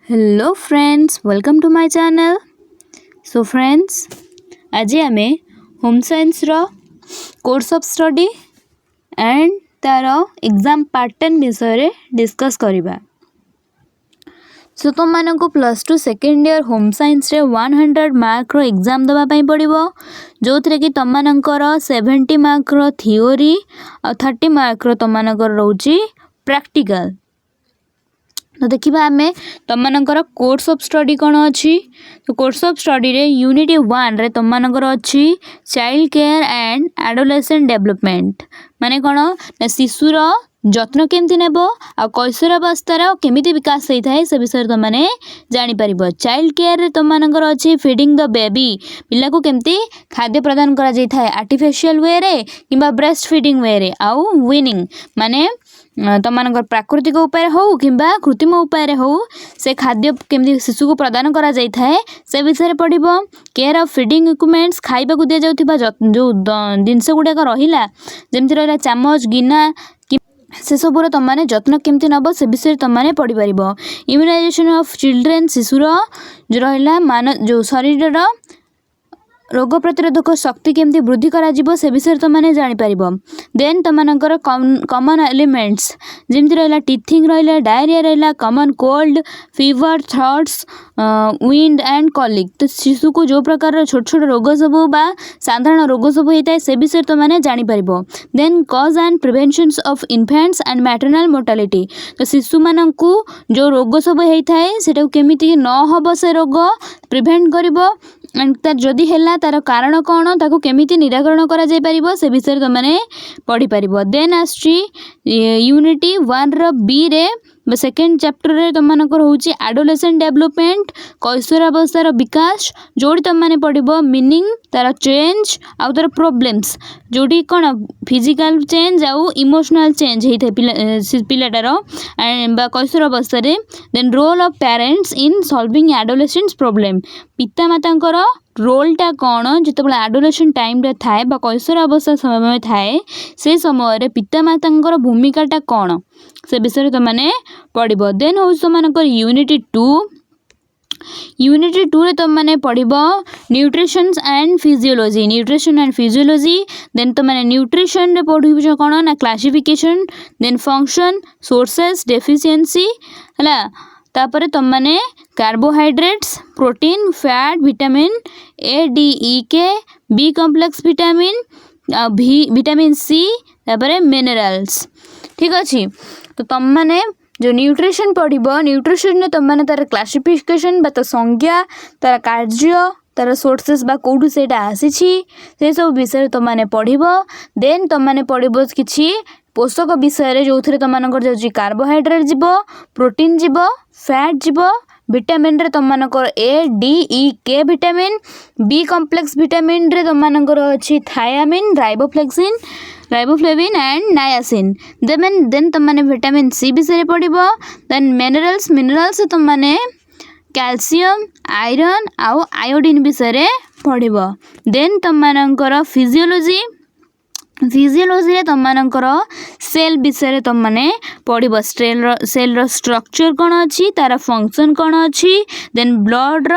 Hello friends, welcome to my channel. So friends, आज आम home science रो course of study and तार exam pattern विषय discuss करबा। सो तुम मानक plus two second year home science रे 100 मार्क रो एग्जाम दबा पई पड़िबो, जो थरे कि तुम मानकर 70 मार्क रो थ्योरी और 30 मार्क रो तुम मानकर रहउची प्रैक्टिकल। तो देखिबा आमे तुम मानकर कोर्स ऑफ स्टडी कौन अच्छी। तो कोर्स ऑफ स्टडी रे यूनिट 1 रे तुम मानकर अच्छी child care and adolescent development, माने कौन ना शिशुर जत्न केमती नेब आ कैशोरावस्थार केमिति विकास होता है से विषय तुम मैंने जापर। चाइल्ड केयर रे तुम मानकर अच्छी फीडिंग द बेबी, पिला को केमती खाद्य प्रदान करा जाय थाए आर्टिफिशियल वे रे किंबा ब्रेस्ट फीडिंग वे रे, आउ विनिंग माने तुम मानकर प्राकृतिक उपाय हो किंबा कृत्रिम उपाय हो से खाद्य केमती शिशु को प्रदान करा जाय थाए से विषय पढ़िबो। केयर ऑफ फीडिंग इक्विपमेंट्स, खाइबा को दिया जाउथिबा जो जिनस गुड़ाक रहिला जेमति रहिला चामच गिना से सबूर तुम मैंने जत्न केमती नब से विषय तुम मैंने पढ़ी पार। इम्यूनाइजेशन ऑफ चिल्ड्रेन, शिशुर जो रहा मान जो शरीर रोग प्रतिरोधक शक्ति केमती वृद्धि करा जीवो से विषय तुम मैंने जापर। देन तुम मानकर कॉमन एलिमेंट्स जमती रहा टीथिंग रहा डायरिया रहा common cold fever थ्रॉट्स wind and colic. तो शिशु को जो प्रकार छोट छोट रोग सब बा साधारण रोग सब होता है से विषय तुम मैंने जापर। Then cause and prevention of infants and maternal mortality, तो शिशु मान को जो रोग सब होता है सेटा केमिति न हब से रोग प्रिवेंट करिवो एंड तार जदि हैला तार कारण कौन ताको केमिति निराकरण करा जाय परिबो से विषय तुम मैंने पढ़ी पारिबो। देन आछि यूनिटी 1 रो बी रे सेकेंड चैप्टर रे तुम मानकर होउची एडोलेसेंट डेवलपमेंट, कैशोरावस्थार विकास, जोड़ी तुम माने पढ़िबो मीनिंग तार चेंज आउ तार प्रॉब्लम्स, जोड़ी कौन फिजिकल चेंज आउ इमोशनल चेंज होता है पिलाटार बा कैशोरावस्था रे। Then role of parents in solving adolescents problem, पिता मातांकर रोलटा कौन जितेबाला एडोलेसेंट टाइम रे थाए बा कैशोरावस्था समय थाए से समय रे पिता मातांकर भूमिकाटा कौन से विषय तुम मैंने पढ़िबो। देन हो तुम मानकर यूनिटी 2 रे तुम मैंने पढ़िबो nutrition and physiology, nutrition and physiology. Then तुम मैंने न्यूट्रिशन रे पढ़िबो कौन ना classification, then function, sources, deficiency हला। तापर तुम मैंने carbohydrates, protein, fat, vitamin A D E K, B complex vitamin, vitamin C, तापर मिनरल्स। ठीक अच्छे। तो तुम मैंने जो न्यूट्रिशन पढ़िबो, न्यूट्रिशन ने तुम मैंने तार क्लासिफिकेशन बा संज्ञा तार कार्य तार सोर्सेस बा कौटू से आसी से सब विषय तुम मैंने पढ़िबो। देन तुम मैंने पढ़िबो किछि पोषक विषय जो थे तुम मानकर जाउची कार्बोहाइड्रेट जीवो, प्रोटीन जीवो, फैट जीवो, विटामिन रे तुम मानकर ए डी ई के विटामिन, बी कॉम्प्लेक्स विटामिन रे तुम मानकर अछि thiamine, riboflavin and niacin. Then तुम माने विटामिन सी विषय पढ़िबो। देन मिनरल्स तुम माने कैल्शियम, आयरन आउ आयोडीन विषय पढ़िबो। देन तुम मानकर फिजियोलॉजी रे तुम मानकर सेल विषय तुम माने पढ़िबो। सेल रो स्ट्रक्चर कौन अच्छी, तार फंक्शन कौन अच्छी। देन ब्लड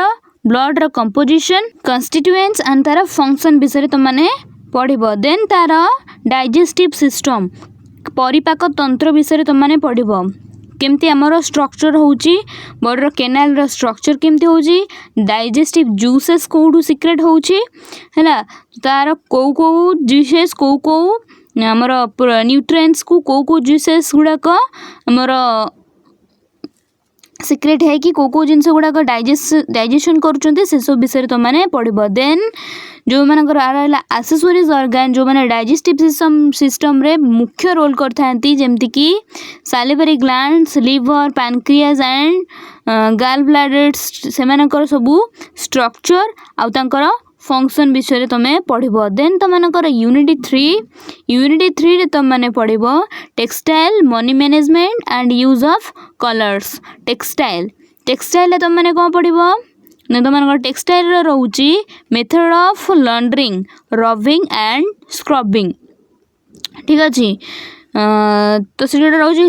रो कंपोजिशन, कन्स्टिट्यूएंट्स एंड तार फंक्शन विषय तुम माने पढ़िबो। देन तार डाइजेस्टिव सिस्टम, परिपाक तंत्र विषय तुम माने पढ़िबो। केमती आमर स्ट्रक्चर होउची, बॉडी केनाल रो स्ट्रक्चर केमती होउची, डाइजेस्टिव जूसेस कोठू सिक्रेट होउची हैला, तार को जूसेस को आमर न्यूट्रिएंट्स को जूसेस गुड़ाक आमर सिक्रेट है कि को जिनस गुड़ाक डाइजेशन करुँच से सब विषय तुम मैंने पढ़िबो। देन जो मानकर रहा एक्सेसरीज ऑर्गन जो मैंने डाइजेस्टिव सिस्टम रे मुख्य रोल करथांती जेमती कि salivary glands, liver, pancreas and gall bladders से मानकर सबू स्ट्रक्चर आउ तांकर फंक्शन विषय तुम्हें पढ़िबो। देन तुम मानकर यूनिटी 3 रे तुम माने पढ़िबो textile, money management and use of colours. Textile तुम माने कौन पढ़िबो ना तुम मानकर टेक्सटाइल रोची method of laundering, rubbing and scrubbing. ठीक अच्छे। तो से रोचे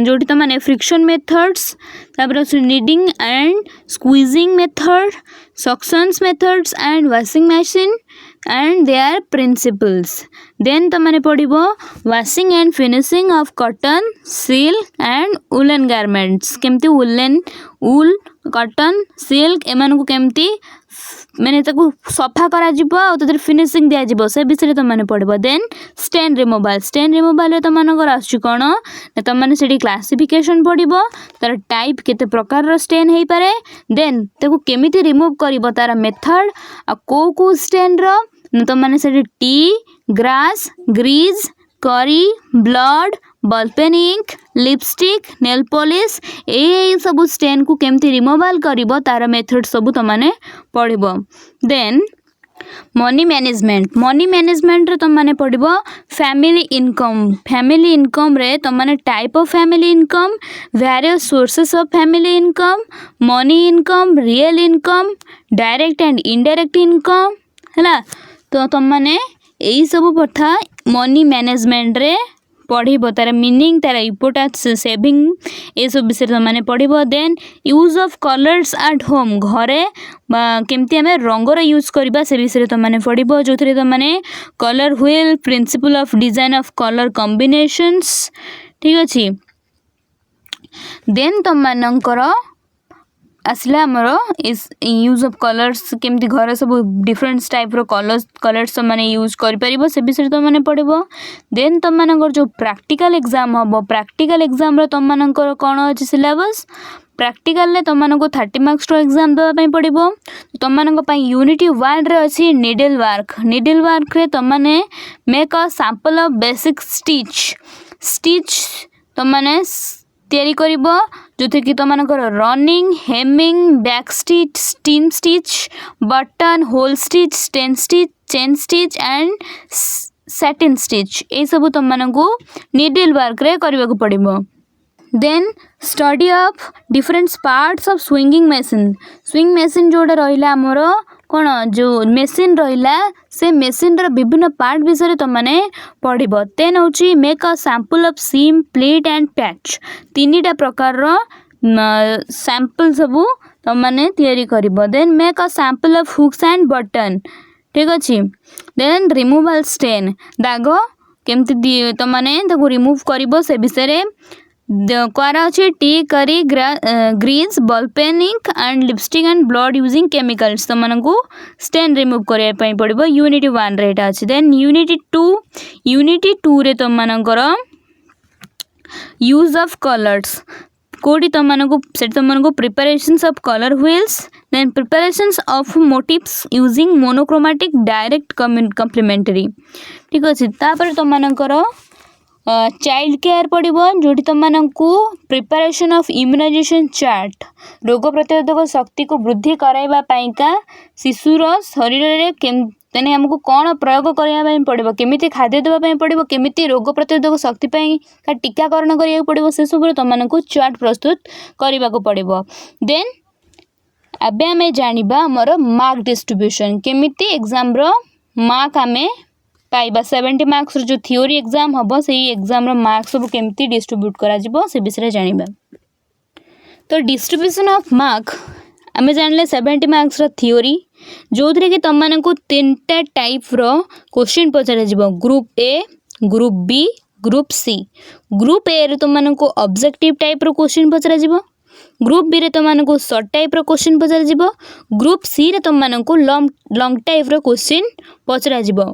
जो तुम फ्रिक्शन मेथड्स तापर kneading and squeezing method, suctions methods and washing machine and their principles. Then तमने पढ़िबो washing and finishing of cotton, silk and woolen garments. केमती wool, cotton, silk एमान को केमती मैंने ताको सफा करा जिवो आ तदर फिनिशिंग दिया जिवो से विषय तमने पढ़िबो. देन स्टेन रिमूवल रे तमनकर आसु कोन न तमने सेडी क्लासिफिकेशन पढ़िबो तार टाइप केते प्रकार रो स्टेन हेई पारे. देन ताको केमिति रिमूव करिवो तार मेथड आ को स्टेन रो न तमने सेडी tea, grass, grease, curry, blood, ballpen ink, lipstick, nail polish ए सब स्टेन को केमती रिमूवल करिवो तार मेथड सब तमने पढ़िबो. देन मनी मैनेजमेंट रे तमने पढ़िबो फैमिली इनकम रे तमने type of family income, various sources of family income, money income, real income, direct and indirect income हैला. तो तमने एई सब पथा मनी मैनेजमेंट रे पढ़िबो तार मीनिंग तार इम्पोर्टेंस सेविंग ए सब विषय तमने पढ़िबो. Then use of colours at home घरे केमती आमे रंगर यूज करबा से विषय तमने पढ़िबो जो थरे तमने colour wheel, principle of design of colour combinations ठीक अछि. देन तमनकर आसला हमर इस यूज ऑफ कलर्स केमती घर सब डिफरेंट टाइप रो कलर्स माने यूज कर परिबो से विषय तो माने पढ़िबो. देन तम मानकर जो प्रैक्टिकल एग्जाम हबो प्रैक्टिकल एग्जाम रो तम मानकर कोन अछि सिलेबस. प्रैक्टिकल ले तम मानको 30 मार्क्स रो एग्जाम देबा पई पड़िबो. तम मानको पई यूनिटी 1 रे अछि नीडल वर्क रे तम माने make a sample of basic stitch तम माने तैयारी करिबो जोथे कि तमनकर running, hemming, back stitch, stem stitch, buttonhole stitch, stem stitch, chain stitch and satin stitch ए सब तमनकु नीडल वर्क रे करबाक पड़िबो. Then study of different parts of swinging machine जोड़ा रहिला हमर कोन जो मशीन रहिला से मशीन रो विभिन्न पार्ट विषय तमने पढ़िबो. देन होची make a sample of seam, pleat and patch तीनटा प्रकार रो सैंपल सब तमने तैयारी करिबो. Then make a sample of hooks and button ठीक अछि. देन रिमूवल स्टेन दाग केमती तमने ताको रिमूव करिबो से विषय रे क्वारा अच्छे tea, curry, grease, ballpen ink and lipstick and blood using chemicals तमनकु स्टेन रिमूव करया पई पड़िबो. यूनिटी 1 रे एटा अछि. देन यूनिटी 2 रे तमनकर यूज ऑफ कलर्स कोडी तमनकु preparations of colour wheels. Then preparations of motifs using monochromatic direct complementary ठीक अछि. तापर तमनकर चाइल्ड केयर पड़िबो जोटी तमनकु प्रिपरेशन ऑफ इम्यूनाइजेशन चार्ट रोग प्रतिरोधक शक्ति को वृद्धि कराइबा पाइका शिशुर शरीर रे तेने हमको कौन प्रयोग करबा पड़िबो, केमिति खाद्य देबा पई पड़िबो, केमिति रोग प्रतिरोधक शक्ति पई का टीकाकरण करिया पड़िबो से सब तमनकु चार्ट प्रस्तुत करबा को पड़िबो. देन अबे हमें जानिबा हमर मार्क डिस्ट्रीब्यूशन केमिति एग्जाम रो मार्क हमें पाइबा 70 मार्क्स जो थ्योरी एग्जाम हबो से एग्जाम रो मार्क्स सब केमती डिस्ट्रीब्यूट करा जिवो से विषय जानिबा. तो डिस्ट्रीब्यूशन ऑफ मार्क हमें जानले 70 मार्क्स रो थ्योरी जो थरे कि तमनकु तीनटा टाइप रो क्वेश्चन पचरा जिवो. Group A, group B, group C. Group A रे तमनकु ऑब्जेक्टिव टाइप रो क्वेश्चन पचरा जिवो. ग्रुप बी रे तमनकु शॉर्ट टाइप रो क्वेश्चन पचरा जिवो. ग्रुप सी रे तमनकु लॉन्ग टाइप रो क्वेश्चन पचरा जिवो.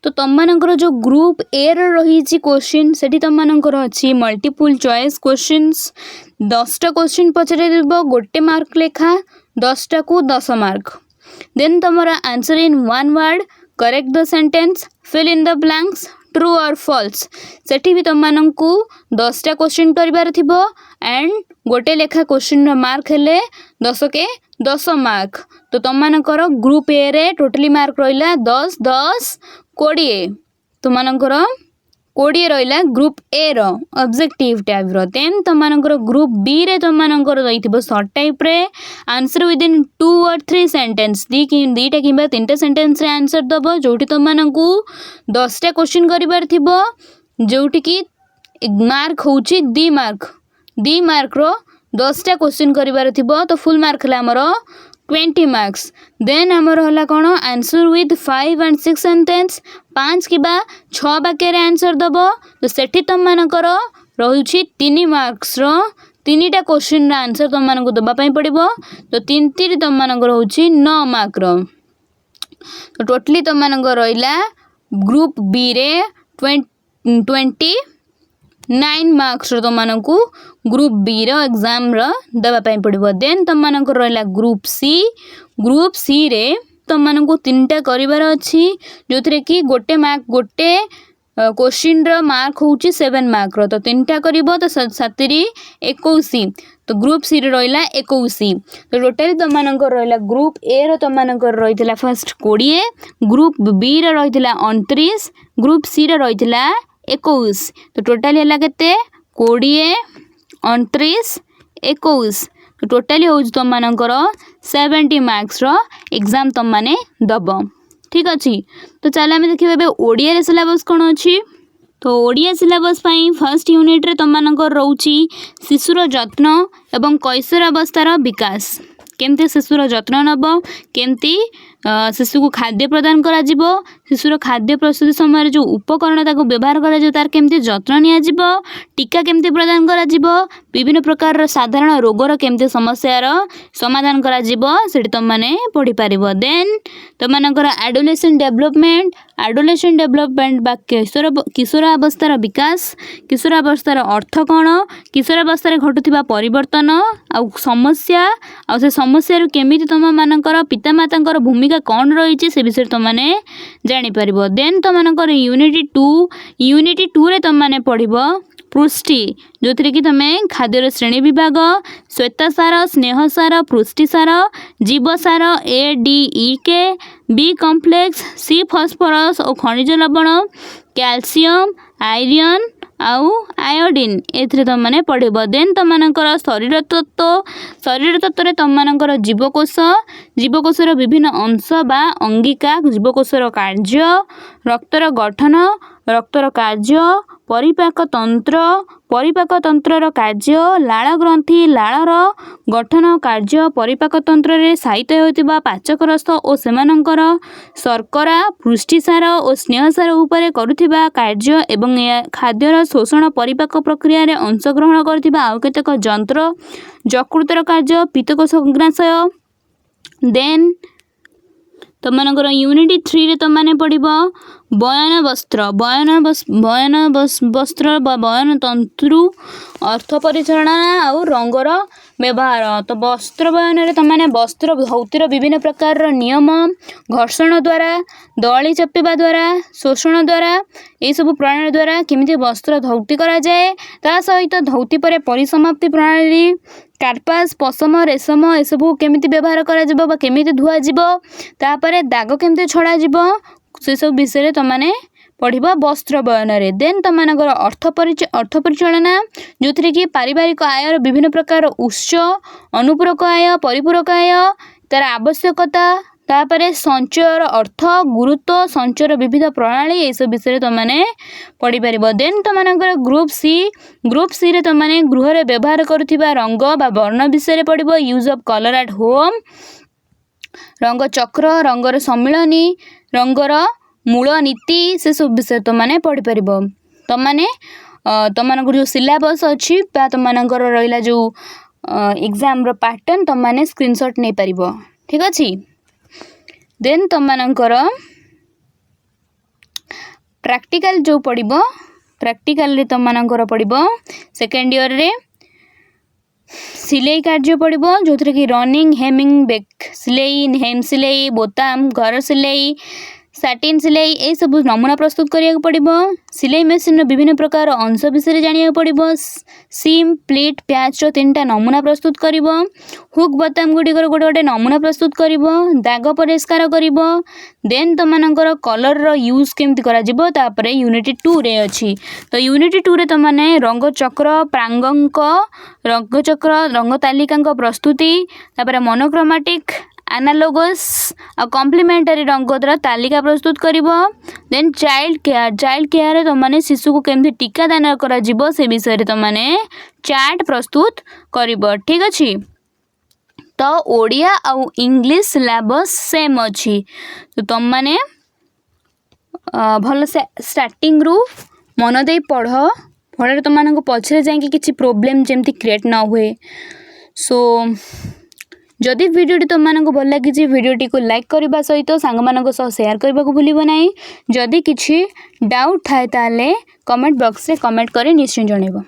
तो तमनकर जो ग्रुप ए रही क्वेश्चन सेठी तमनकर अच्छी मल्टीपल चॉइस क्वेश्चंस 10टा क्वेश्चन पचरे गोटे मार्क लेखा 10टा को 10 मार्क. देन तमरा answer in 1 word, correct the sentence, fill in the blanks, true or false सेठी भी तमनकु 10टा क्वेश्चन करिबार थिबो एंड गोटे लेखा क्वेश्चन मार्क हेले 10 के 10 मार्क. तो तमनकर ग्रुप ए रे टोटली मार्क रहिला 10 10 20 तुमनकर 20 रहिला ग्रुप ए रो ऑब्जेक्टिव टाइप रो. देन तुमनकर ग्रुप बी रे तुमनकर दैथिबो शॉर्ट टाइप रे answer within 2 or 3 sentence दीटा किबा 3टा सेंटेंस रे आंसर दबो जोठी तुमनकु 10टा क्वेश्चन करिबार थिबो जोठी की मार्क होची 2 मार्क रो 10टा क्वेश्चन करिवार थिबो तो फुल मार्क हला हमर 20 मार्क्स। देन हमर हला कोन आंसर विथ 5 एंड 6 सेंटेंस 5 किबा 6 वाक्य रे आंसर दबो तो सेठी तम मानकर रहुछि 3 मार्क्स रो 3टा क्वेश्चन रा आंसर तम मानको दबा पई पड़िबो तो 3 तम मानकर होछि 9 मार्क रो। तो टोटली तम मानकर रहिला ग्रुप बी रे 29 मार्क्स रो तम मानको ग्रुप बी रो एग्जाम रो दबा पई पड़िबो। देन तम मानकर रहिला ग्रुप सी रे तम मानको 3टा करिवार अछि जोथरे कि गोटे क्वेश्चन रो मार्क होउची 7 मार्क रो तो 3टा करिवो तो 7 21 तो ग्रुप सी रे रहिला 21 तो टोटली तम मानकर रहिला ग्रुप ए रो तम मानकर रहितला फर्स्ट 20 ग्रुप बी रे रहितला 29 ग्रुप सी रे रहितला 21 तो टोटली हला केते 20 29 21 तो टोटली हो तम मानकर 70 मार्क्स रो एग्जाम तम माने दबो। ठीक अछि तो चला आमे देखिबा बे ओडिया रे सिलेबस कोन अछि। तो ओडिया सिलेबस पई फर्स्ट यूनिट रे तम मानकर रहउची शिशुर जत्न एवं कैशोर अवस्थार विकास केमती शिशुर जत्न नब केमती शिशु को खाद्य प्रदान करा जिवो शिशुर खाद्य प्रस्तुति समय जो उपकरण ताको व्यवहार करा जो तार केमती जत्न निया जिवो टीका केमती प्रदान करा जिवो विभिन्न प्रकार साधारण रोगर केमती समस्यार समाधान करा जिवो सेठी तम माने पढी पारिबो। देन तम मानकर एडोलेसेंट डेवलपमेंट बा किशोर अवस्थार विकास किशोर अवस्थार अर्थ कोन किशोर अवस्थार घटुथिबा परिवर्तन आ समस्या आ से समस्या रो केमिति तम मानकर पितामातांकर भूमिका कौन रही से विषय तुम मैंने जानी पारिबो। देन तुम मानकर यूनिटी 2 रे तुम माने पढ़िबो पुष्टि जो थी कि तुम्हें खाद्यर श्रेणी विभाग श्वेतसार स्नेहसार पुष्टिसार जीवसार ADEK B complex C phosphorus और खनिज लवण कैल्शियम आयरन आउ आयोडीन एथरे तुम माने पढ़िबो। देन तुम मानकर शरीर तत्व रे तुम मानकर जीवकोशर विभिन्न अंश बा अंगिका जीवकोशर कार्य रक्तर गठन रक्तर कार्य परिपाक तंत्र कार्य लाल ग्रंथि लालर गठन कार्य परिपाक तंत्र रे साहित होतिबा पाचक रस और सेमानंकर शर्करा पुष्टिसार और स्नेहसार उपरे करुथिबा कार्य एवं खाद्यर शोषण परिपाक प्रक्रिया रे अंशग्रहण करथिबा आउ केतेक यंत्र यकृतर कार्य पित्तकोश ग्रासय। देन तुम मानकर यूनिटी 3 रे तुम माने पढ़िबो बयन वस्त्र बा बयन तंत्रु अर्थ परिचालना और रंगर व्यवहार। तो वस्त्र बयन रे तुम माने वस्त्र धौतिर विभिन्न प्रकार नियम घर्षण द्वारा दली चपिबा द्वारा शोषण द्वारा ये सब प्रणाली द्वारा केमिति वस्त्र धौती करा जाए ता सहित धौती परे परिसमाप्ति प्रणाली कार्पास पशम रेशम ये सब केमिति व्यवहार करा जिवो बा केमिति धुआ जिवो तापरे दाग केमिति छड़ा जिवो से सब विषय तुम माने पढ़िबा वस्त्र बयन रे। देन तुम मानकर अर्थ परिचालना जो थी कि पारिवारिक आयर विभिन्न प्रकार उत्स अनुपूरक आय परिपूरक आय तार आवश्यकता तापरे संचयर अर्थ गुरुत्व संचयर विविध प्रणाली ये सब विषय तुम माने पढ़ी पारिबो। देन तुम मानकर ग्रुप सी रे तुम माने गृह रे व्यवहार करुथिबा रंग बा वर्ण विषय रे पढ़िबो use of colour at home रंग चक्र रंगर सम्मिलनी रंगर मूल नीति से सब विषय तुम माने पढ़ी पारिबो। तुम माने तुम मानकर जो सिलेबस अछि बा तुम मानकर रहिला जो एग्जाम रो पैटर्न तुम माने स्क्रीनशॉट नै पारिबो। ठीक अछि। देन तुम मानकर प्रैक्टिकल जो पढ़िबो प्रैक्टिकल रे तुम मानकर पढ़िबो सेकेंड ईयर रे सिलाई कार्य पढ़िबो जो थरे कि रनिंग हेमिंग बैक सिलाई हेम सिलाई बोताम घर सिलाई साटिन सिलाई ए सब नमूना प्रस्तुत करिया पड़िबो। सिलाई मशीन विभिन्न प्रकार अंश विषय जानिया पड़िबो सीम प्लीट प्याच रो 3टा नमूना प्रस्तुत करिबो हुक बोताम गुडी गोटे नमूना प्रस्तुत करिबो दाग परिष्कार करिबो। देन तुम मानकर कलर रो यूज केमति करा जिवो तापरे यूनिट 2 रे अछि। तो यूनिट 2 रे तुम माने रंग चक्र प्रांगंक रंग चक्र रंग तालिकांक प्रस्तुति तापरे मोनोक्रोमैटिक एनालोगस आ कॉम्प्लीमेंटरी रंगों तालिका प्रस्तुत करिवो। देन चाइल्ड केयर तुम मैंने शिशु को केमती टीकादान करा जीवो से विषय तुम मैंने चार्ट प्रस्तुत करिवो। ठीक अछि। तो ओडिया आउ इंग्लिश सिलेबस सेम अच्छी तो तुम मैंने भल से स्टार्टिंग रु मन दे पढ़ फल तुम मानक पछरे जाकि किसी प्रोब्लेम जमती क्रिएट ना हुए। सो जदि वीडियोटी तुम मानक भल लगी वीडियोटी को लाइक करने सहित सांग मानक सह शेयर करने को भूलिबो नहीं। जदि किसी डाउट थाए ताले कमेंट बॉक्स रे कमेंट करे निश्चय जणैबो।